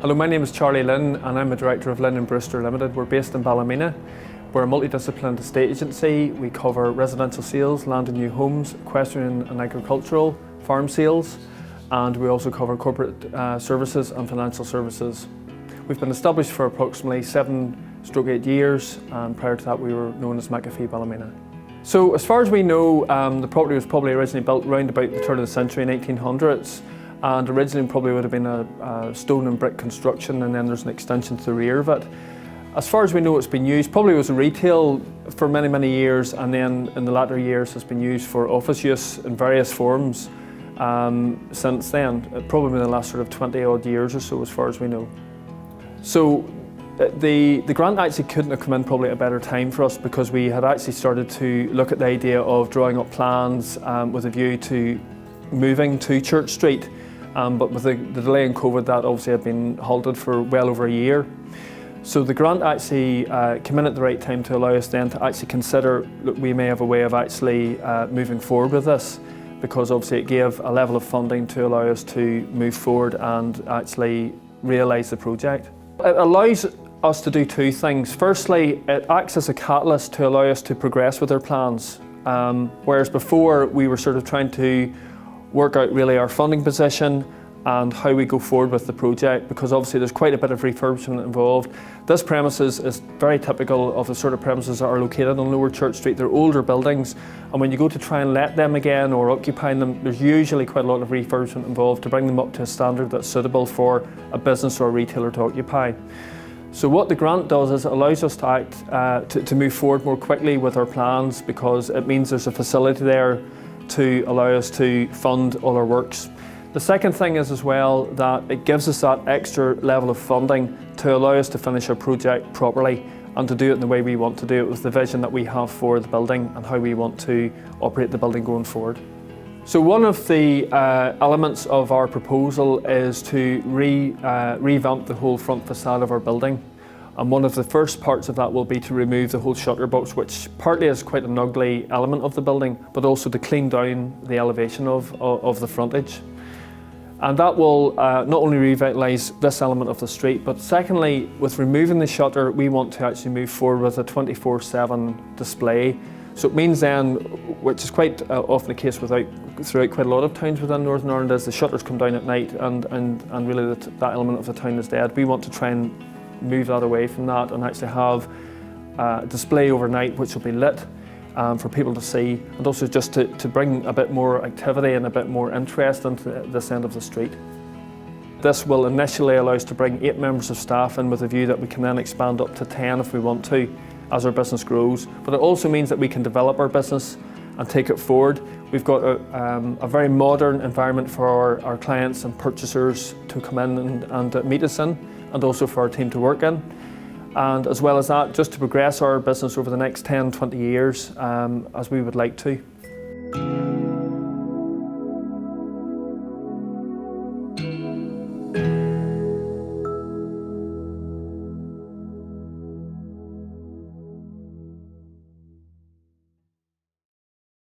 Hello, my name is Charlie Lynn and I'm a director of Lynn & Brewster Limited. We're based in Ballymena. We're a multidisciplined estate agency. We cover residential sales, land and new homes, equestrian and agricultural, farm sales, and we also cover corporate services and financial services. We've been established for approximately 7-8 years, and prior to that we were known as McAfee Ballymena. So as far as we know, the property was probably originally built around about the turn of the century in 1800s. And originally probably would have been a stone and brick construction, and then there's an extension to the rear of it. As far as we know, it's been used probably was a retail for many years, and then in the latter years has been used for office use in various forms since then, probably in the last sort of 20 odd years or so as far as we know. So the grant actually couldn't have come in probably at a better time for us, because we had actually started to look at the idea of drawing up plans with a view to moving to Church Street. But with the delay in COVID, that obviously had been halted for well over a year. So the grant actually came in at the right time to allow us then to actually consider that we may have a way of actually moving forward with this, because obviously it gave a level of funding to allow us to move forward and actually realise the project. It allows us to do two things. Firstly, it acts as a catalyst to allow us to progress with our plans, whereas before we were sort of trying to work out really our funding position and how we go forward with the project, because obviously there's quite a bit of refurbishment involved. This premises is very typical of the sort of premises that are located on Lower Church Street. They're older buildings, and when you go to try and let them again or occupy them, there's usually quite a lot of refurbishment involved to bring them up to a standard that's suitable for a business or a retailer to occupy. So what the grant does is it allows us to act, to move forward more quickly with our plans, because it means there's a facility there to allow us to fund all our works. The second thing is as well that it gives us that extra level of funding to allow us to finish our project properly and to do it in the way we want to do it, with the vision that we have for the building and how we want to operate the building going forward. So one of the elements of our proposal is to revamp the whole front facade of our building. And one of the first parts of that will be to remove the whole shutter box, which partly is quite an ugly element of the building, but also to clean down the elevation of the frontage. And that will not only revitalise this element of the street, but secondly, with removing the shutter, we want to actually move forward with a 24/7 display. So it means then, which is quite often the case throughout quite a lot of towns within Northern Ireland, is the shutters come down at night and really that element of the town is dead. We want to try and move that away from that and actually have a display overnight which will be lit for people to see, and also just to bring a bit more activity and a bit more interest into this end of the street. This will initially allow us to bring 8 members of staff in, with a view that we can then expand up to 10 if we want to as our business grows. But it also means that we can develop our business and take it forward. We've got a very modern environment for our clients and purchasers to come in and meet us in, and also for our team to work in. And as well as that, just to progress our business over the next 10-20 years as we would like to.